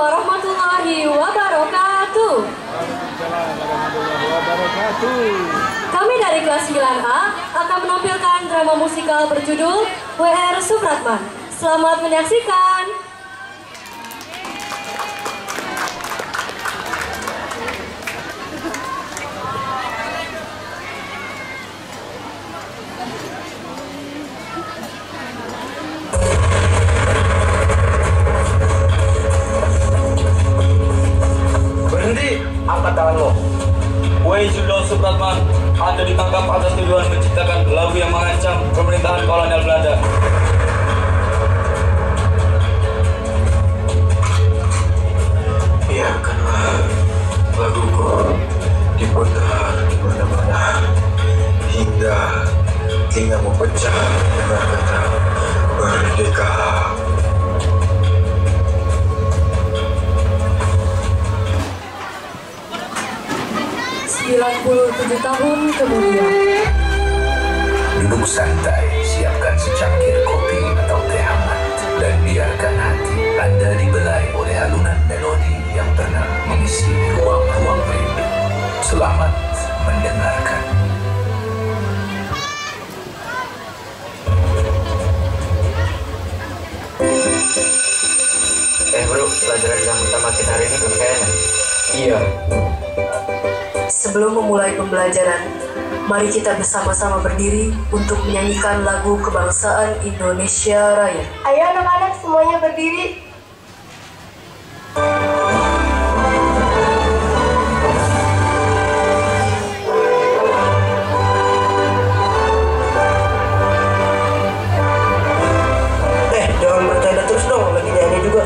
warahmatullahi wabarakatuh. Kami dari kelas 9A akan menampilkan drama musikal berjudul W.R. Supratman. Selamat menyaksikan. Angkat tangan lo. W. Supratman Anda ditangkap atas tuduhan menciptakan lagu yang mengancam pemerintahan kolonial Belanda. Biarkanlah laguku diputar di mana-mana hingga telingamu pecah dengan kata merdeka. 97 tahun kemudian. Duduk santai, siapkan secangkir kopi atau teh hangat, dan biarkan hati Anda dibelai oleh alunan melodi yang tenang mengisi ruang-ruang rindu. Selamat mendengarkan. Bro, pelajaran yang pertama kita hari ini belum kayaknya. Iya. Sebelum memulai pembelajaran, mari kita bersama-sama berdiri untuk menyanyikan lagu kebangsaan Indonesia Raya. Ayo anak-anak semuanya berdiri. Jangan bercanda terus dong, lagi nyanyi juga.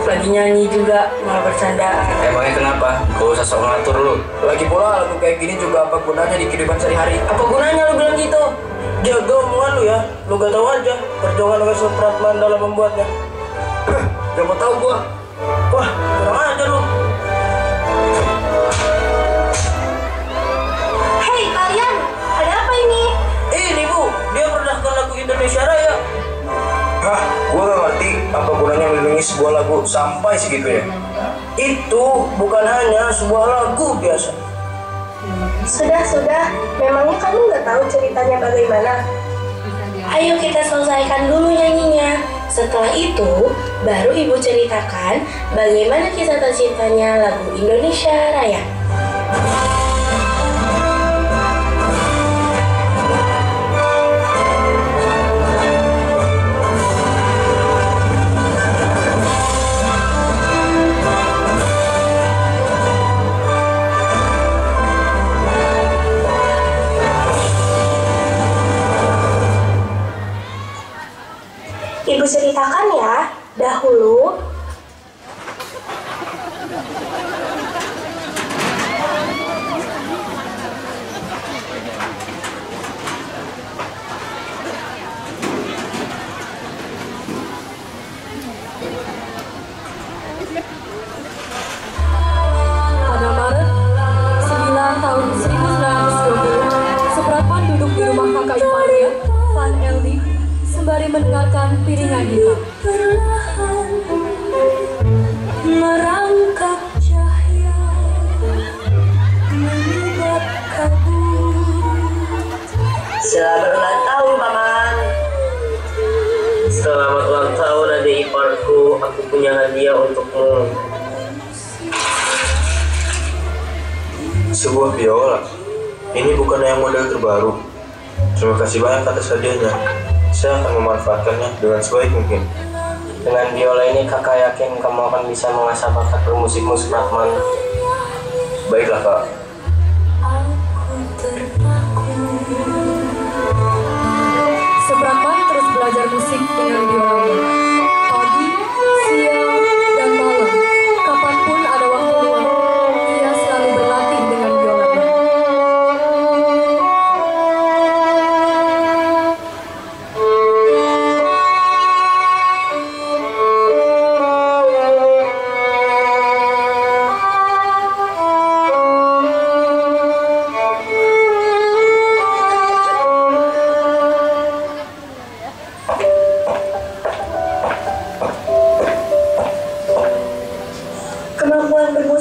Lagi nyanyi juga, malah bercanda. Emangnya kenapa? Gak usah sok ngatur lu. Lagi pula lagu kayak gini juga apa gunanya di kehidupan sehari-hari? Apa gunanya lu bilang gitu? Jaga omongan lu ya, lu gak tahu aja perjuangan W. Supratman dalam membuatnya. Gak mau tahu gua. Wah, kurang aja lu. Hei kalian, ada apa ini? Ini bu, dia merendahkan lagu Indonesia Raya. Hah, gua gak ngerti apa gunanya melindungi sebuah lagu sampai segitu ya. Itu bukan hanya sebuah lagu biasa. Sudah, memangnya kamu nggak tahu ceritanya bagaimana? Ayo kita selesaikan dulu nyanyinya. Setelah itu, baru ibu ceritakan bagaimana kisah terciptanya lagu Indonesia Raya. Ibu ceritakan ya, dahulu Pada Maret 9 tahun 1920, Supratman duduk di rumah kakak iparnya, Van Eldi, sembari mendengarkan piringan hitam. merangkak cahaya melibat kabut. Selamat ulang tahun, Paman. Selamat ulang tahun adik iparku. Aku punya hadiah untukmu. Sebuah biola. Ini bukan yang model terbaru. Terima kasih banyak atas hadiahnya. Saya akan memanfaatkannya dengan sebaik mungkin. Dengan biola ini kakak yakin kamu akan bisa mengasah bakat bermusikmu, Supratman. Baiklah, Kak. Supratman terus belajar musik dengan biolanya. Pagi, siang, dan malam, kapanpun ada waktu luang, ia selalu berlatih dengan biolanya.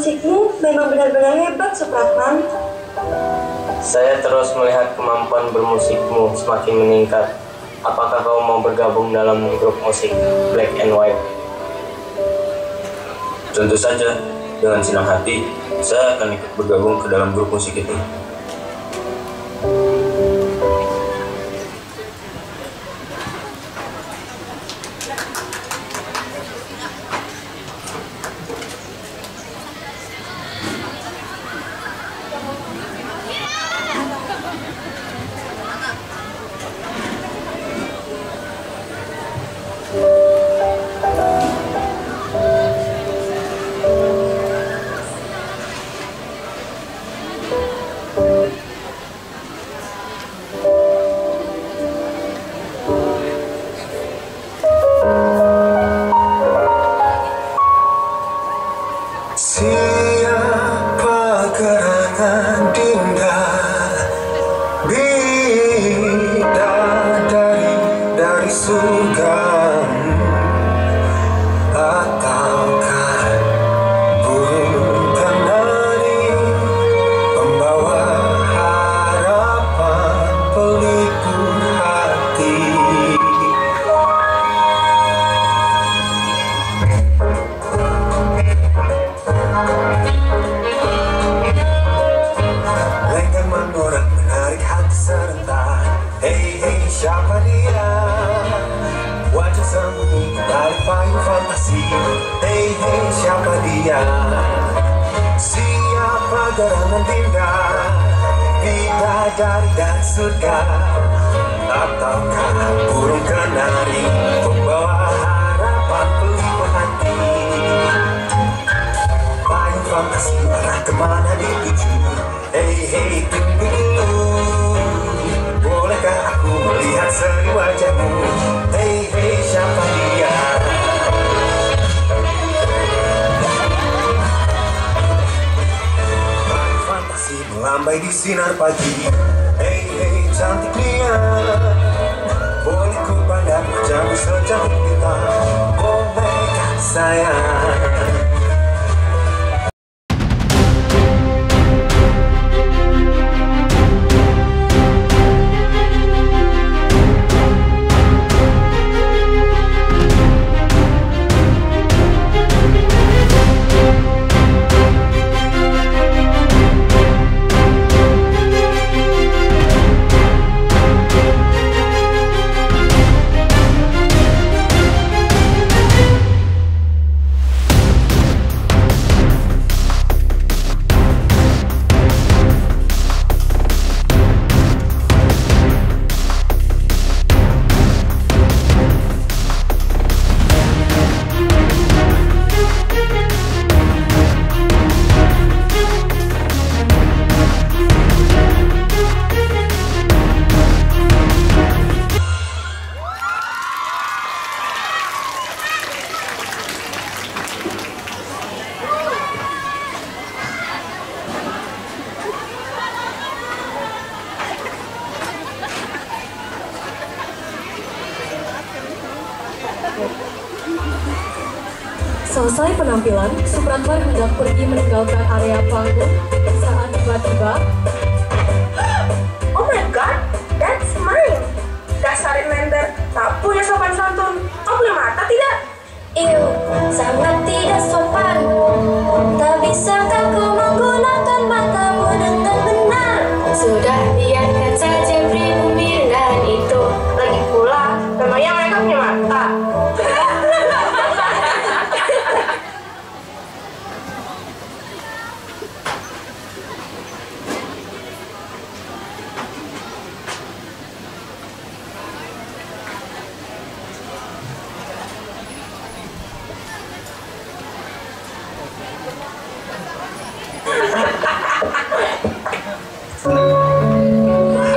musikmu memang benar-benar hebat, Supratman. Saya terus melihat kemampuan bermusikmu semakin meningkat. Apakah kau mau bergabung dalam grup musik Black and White? Tentu saja, dengan senang hati, saya akan ikut bergabung ke dalam grup musik itu. Siapa gerangan dinda bidadari dari surga, ataukah burung kanari membawa harapan pelipur hati? Lenggang menorak menarik hati serentak. Hei hei siapa dia? Wajah sembunyi balik payung fantasi. Hei hei siapa dia? Siapa gerangan dinda bidadari dari surga, ataukah burung kanari pembawa harapan pelipur hati? Payung fantasi arah kemana dituju? Hei hei tunggu dulu, bolehkah aku melihat seri wajahmu? Hei hei siapa dia? Payung fantasi melambai di sinar pagi. Hei hei cantik dia, boleh ku pandang wajahmu sejauh bintang? Bolehkah sayang? Selesai penampilan, Supratman hendak pergi meninggalkan area panggung saat tiba-tiba, Oh my god, that's mine. Dasar member tak punya sopan santun. Kau punya mata tidak? Ew, sangat tidak sopan. Tak bisakah kau menggunakan matamu dengan benar? Sudah biarkan saja pribumi dan itu. Lagi pula, memangnya mereka punya mata.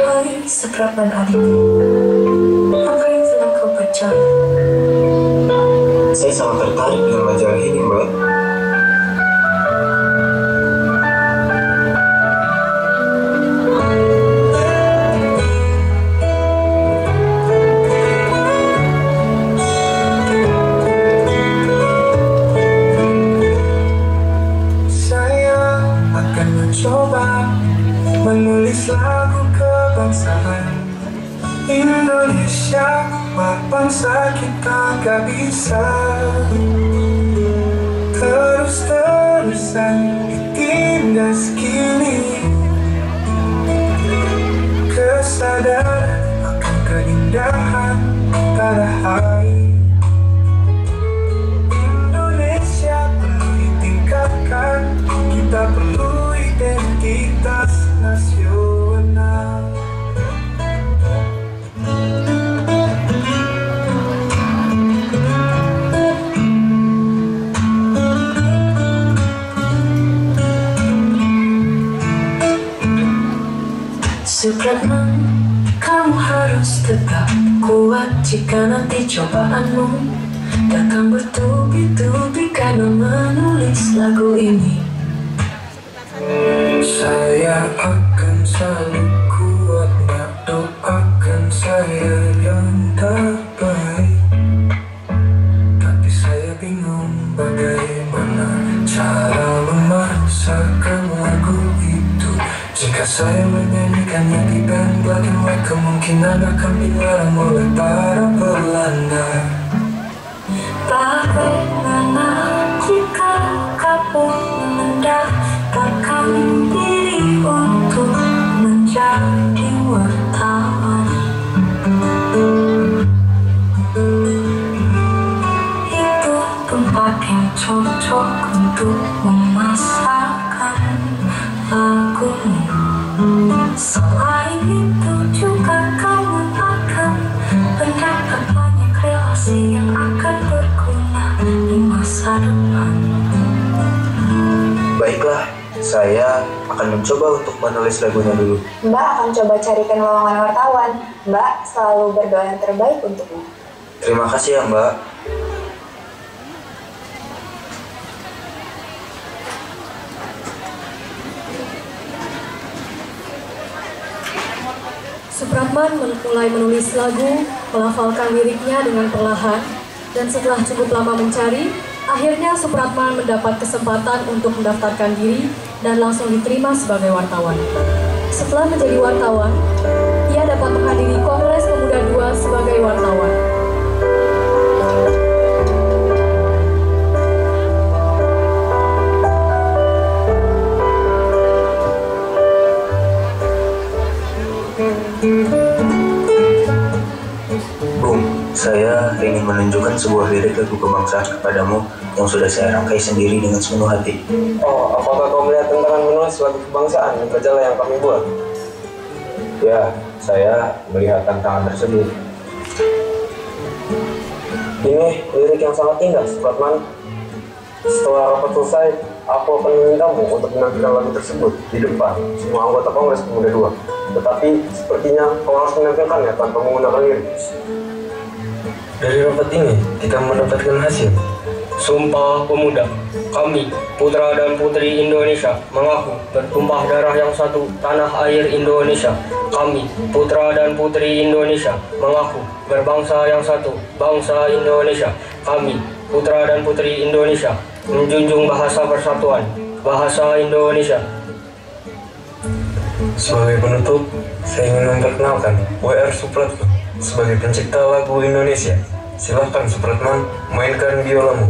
Hai, Supratman adikku. Apa yang sedang kau baca? Saya sangat tertarik dengan majalah ini, Mbak. Saya Coba bangsa kita gak bisa terus-terusan ditindas gini. Kesadaran akan keindahan tanah air Indonesia perlu ditingkatkan. Kita perlu identitas nasional. Supratman, kamu harus tetap kuat jika nanti cobaanmu datang bertubi-tubi karena menulis lagu ini. Saya akan selalu kuat, nak doakan saya yang terbaik. Tapi saya bingung bagaimana cara memasarkan lagu itu. Jika saya menyanyikannya di band black and white, kemungkinan akan dilarang oleh para Belanda. Bagaimana jika kamu mendaftarkan diri untuk menjadi wartawan? Itu tempat yang cocok untuk memasarkan lagumu. Selain itu juga kamu akan mendapat banyak relasi yang akan berguna di masa depan. Baiklah, saya akan mencoba untuk menulis lagunya dulu. Mbak akan coba carikan lowongan wartawan. Mbak selalu berdoa yang terbaik untukmu. Terima kasih ya, Mbak. Supratman mulai menulis lagu, melafalkan liriknya dengan perlahan, dan setelah cukup lama mencari, akhirnya Supratman mendapat kesempatan untuk mendaftarkan diri dan langsung diterima sebagai wartawan. Setelah menjadi wartawan, ia dapat menghadiri Kongres Pemuda II sebagai wartawan. Bung, saya ingin menunjukkan sebuah lirik lagu kebangsaan kepadamu yang sudah saya rangkai sendiri dengan sepenuh hati. Oh, apakah kau melihat tantangan menulis lagu kebangsaan di majalah yang kami buat? Ya, saya melihat tantangan tersebut. Ini lirik yang sangat indah, Supratman. Setelah rapat selesai, aku akan memintamu untuk menampilkan lagu tersebut di depan semua anggota Kongres Pemuda II. Tetapi sepertinya kau harus menampilkannya tanpa menggunakan lirik. Dari rapat ini, kita mendapatkan hasil. Sumpah Pemuda, kami, putra dan putri Indonesia, mengaku bertumpah darah yang satu, tanah air Indonesia. Kami, putra dan putri Indonesia, mengaku berbangsa yang satu, bangsa Indonesia. Kami, putra dan putri Indonesia, menjunjung bahasa persatuan, bahasa Indonesia. Sebagai penutup, saya ingin memperkenalkan W.R. Supratman sebagai pencipta lagu Indonesia. Silahkan Supratman, mainkan biolamu.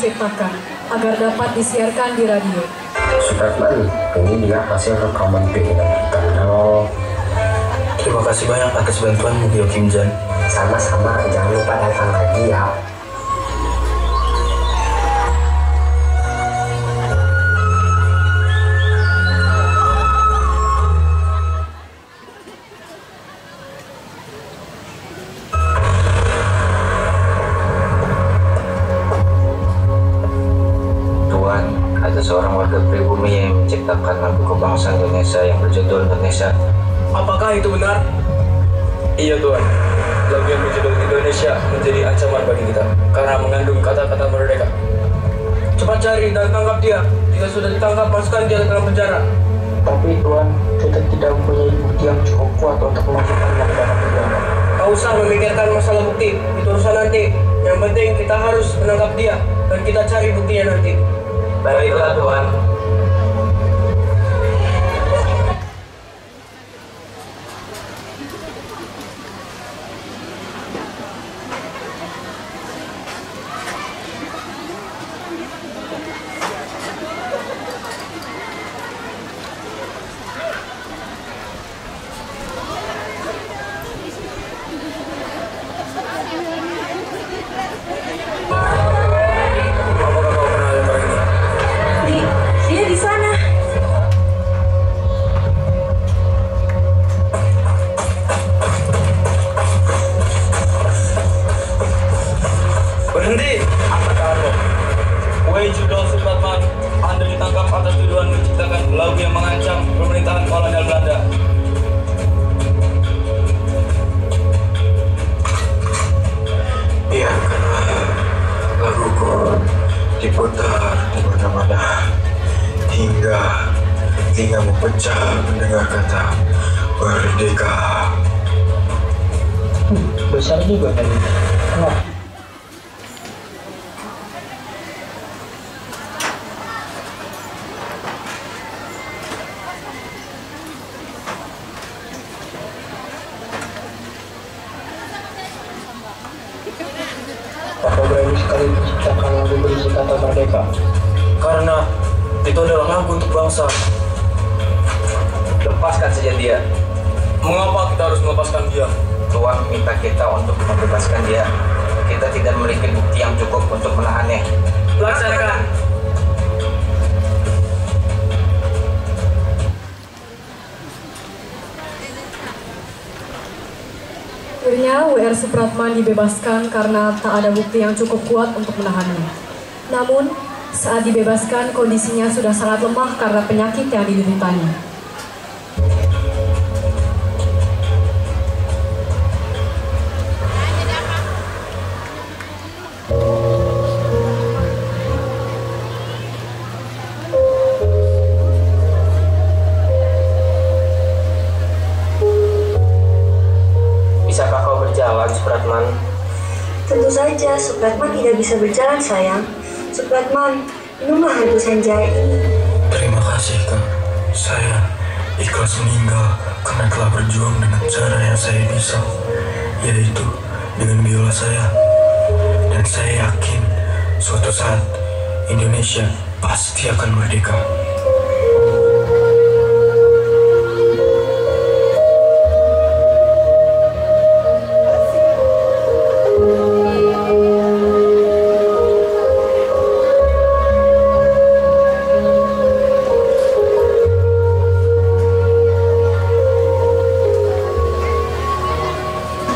ciptakan agar dapat disiarkan di radio. Supratman, ini dia hasil rekaman keinginan kita. Halo. Terima kasih banyak atas bantuanmu, Bio Kim Jan. Sama-sama, jangan lupa datang lagi ya. Ada seorang warga pribumi yang menciptakan lagu kebangsaan Indonesia yang berjudul Indonesia. Apakah itu benar? Iya Tuhan, lagu yang berjudul Indonesia menjadi ancaman bagi kita karena mengandung kata-kata merdeka. Cepat cari dan tangkap dia. Jika sudah ditangkap, masukkan dia ke dalam penjara. Tapi Tuhan, kita tidak mempunyai bukti yang cukup kuat untuk memasukkannya ke dalam penjara. Tak usah memikirkan masalah bukti, itu urusan nanti. Yang penting kita harus menangkap dia dan kita cari buktinya nanti. Baiklah Tuhan. Dia di sana. Berhenti! Angkat tangan lo. Wahai Judo Supratman, Anda ditangkap atas tuduhan menciptakan lagu yang mengancam pemerintahan kolonial Belanda. Biarkanlah laguku diputar di mana-mana hingga telingamu pecah mendengar kata merdeka. Besar juga kan? Wah. Apa berani sekali menciptakan lagu berisi kata merdeka? Karena itu adalah lagu untuk bangsa. Lepaskan saja dia. Mengapa kita harus melepaskan dia? Tuhan minta kita untuk membebaskan dia. Kita tidak memiliki bukti yang cukup untuk menahannya. Laksanakan! Akhirnya WR Supratman dibebaskan karena tak ada bukti yang cukup kuat untuk menahannya. Namun, saat dibebaskan kondisinya sudah sangat lemah karena penyakit yang dideritanya. Bisakah kau berjalan, Supratman? Tentu saja, Supratman tidak bisa berjalan, sayang. Supratman, minumlah hantu Sanjay ini. Terima kasih Kak. Saya ikhlas meninggal karena telah berjuang dengan cara yang saya bisa, yaitu dengan biola saya. Dan saya yakin suatu saat Indonesia pasti akan merdeka.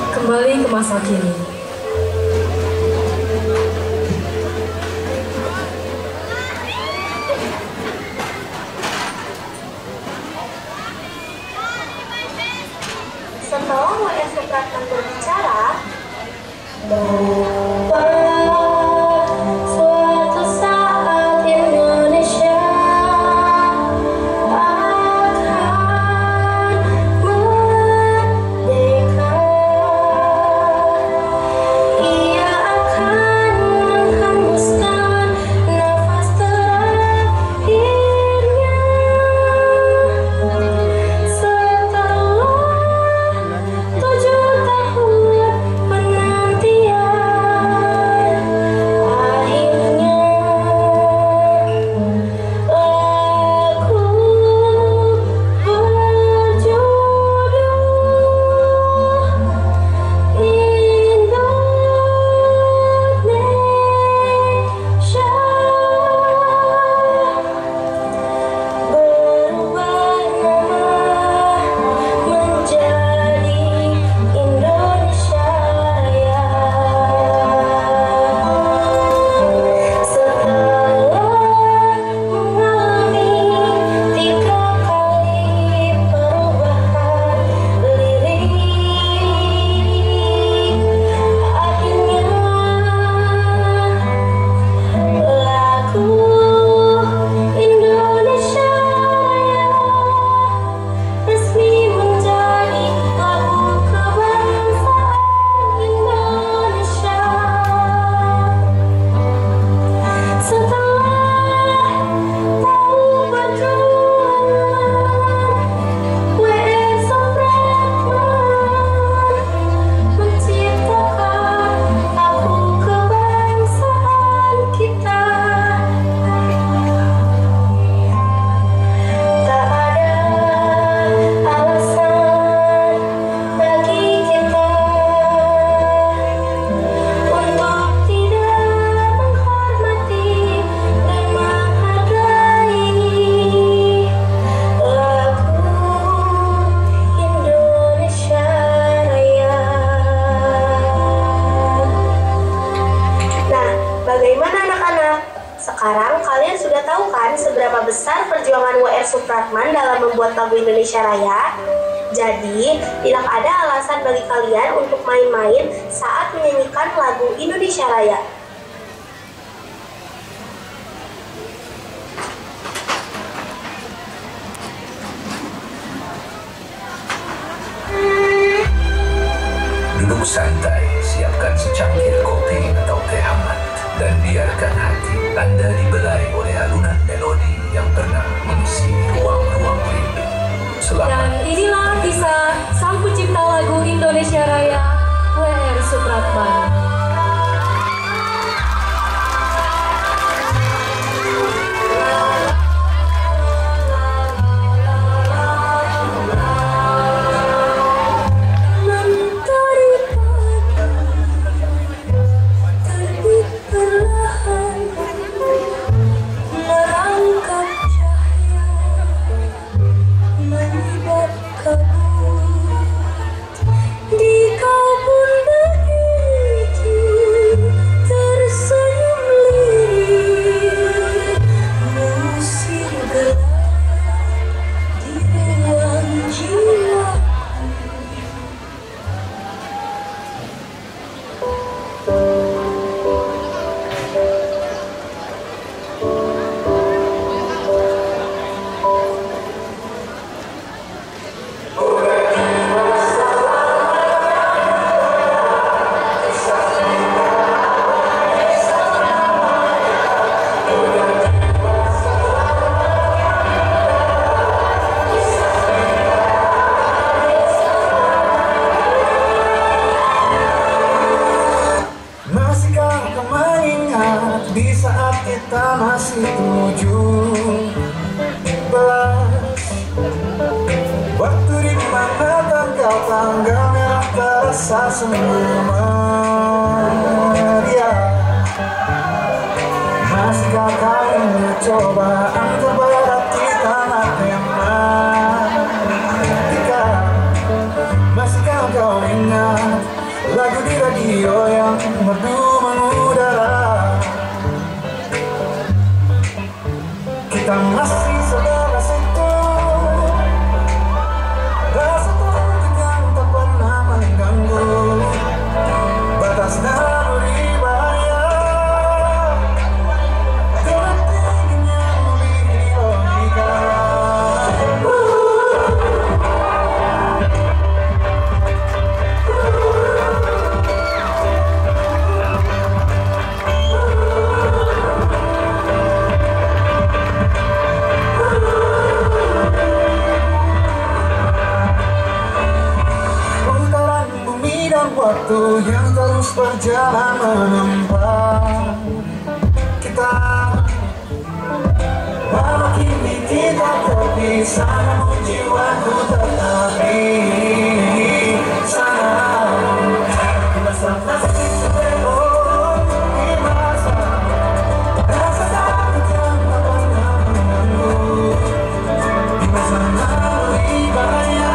Kembali ke masa kini. Setelah WR Supratman berbicara, suatu saat Indonesia akan merdeka. Ia akan menghembuskan nafas terakhirnya setelah 7 tahun penantian. sudah tahu kan seberapa besar perjuangan W.R. Supratman dalam membuat lagu Indonesia Raya? Jadi, tidak ada alasan bagi kalian untuk main-main saat menyanyikan lagu Indonesia Raya. Duduk santai, siapkan secangkir kopi atau teh hangat, dan biarkan hati Anda dibelai oleh alunan melodi yang pernah mengisi ruang-ruang rindu. Dan inilah kisah sang pencipta lagu Indonesia Raya, W.R. Supratman. Di saat kita masih 17, waktu di mana tanggal merah terasa semua dia. Masihkah kau ingat cobaan terberat di tanah tematika? Masihkah kau ingat lagu di radio yang merdu mengudara? Kita masih sebatas itu, rasa takut yang tak pernah mengganggu batas naluri bahaya, ketingginya melebihi logika. Waktu yang terus berjalan menempa kita, walau kini kita terpisah, namun jiwaku tetap di sana. Di masa masih di masa rasa takut yang tak pernah mengganggu, di masa melalui bahaya.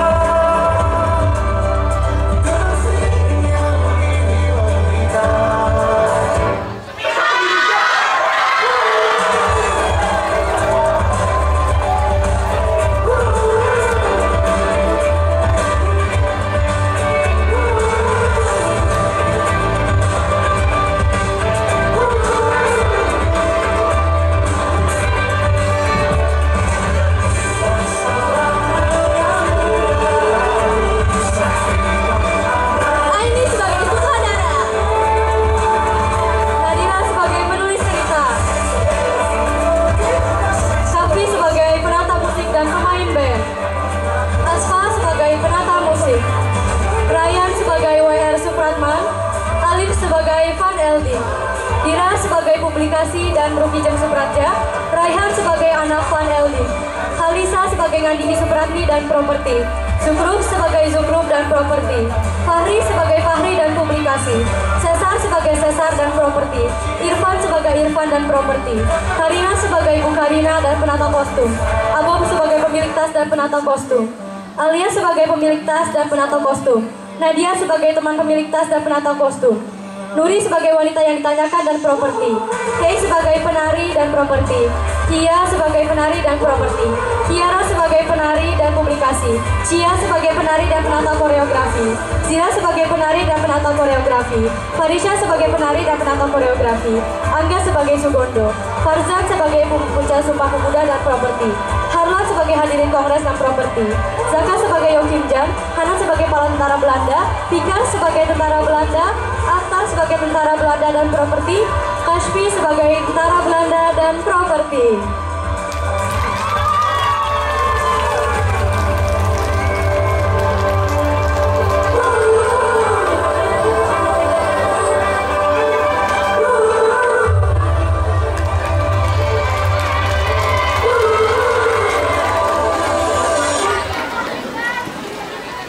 Dira sebagai publikasi dan Ruki Jem Supratja, Raihan sebagai anak Van Eldin, Halisa sebagai Ngandini Supratni dan properti, Zukruf sebagai Zukruf dan properti, Fahri sebagai Fahri dan publikasi, Cesar sebagai Cesar dan properti, Irfan sebagai Irfan dan properti, Karina sebagai Bu Karina dan penata kostum, Abom sebagai pemilik tas dan penata kostum, Alia sebagai pemilik tas dan penata kostum, Nadia sebagai teman pemilik tas dan penata kostum, Nuri sebagai wanita yang ditanyakan dan properti. Hei sebagai penari dan properti. Kia sebagai penari dan properti. Kiara sebagai penari dan publikasi. Cia sebagai penari dan penata koreografi. Zira sebagai penari dan penata koreografi. Farisha sebagai penari dan penata koreografi. Angga sebagai sugondo. Farzan sebagai pembaca Sumpah Pemuda dan properti. Harlan sebagai hadirin kongres dan properti. Zaka sebagai Yokimjan. Hana sebagai kepala tentara Belanda. Fikar sebagai tentara Belanda. Akhtar sebagai tentara Belanda dan properti. Kashfi sebagai tentara Belanda dan properti.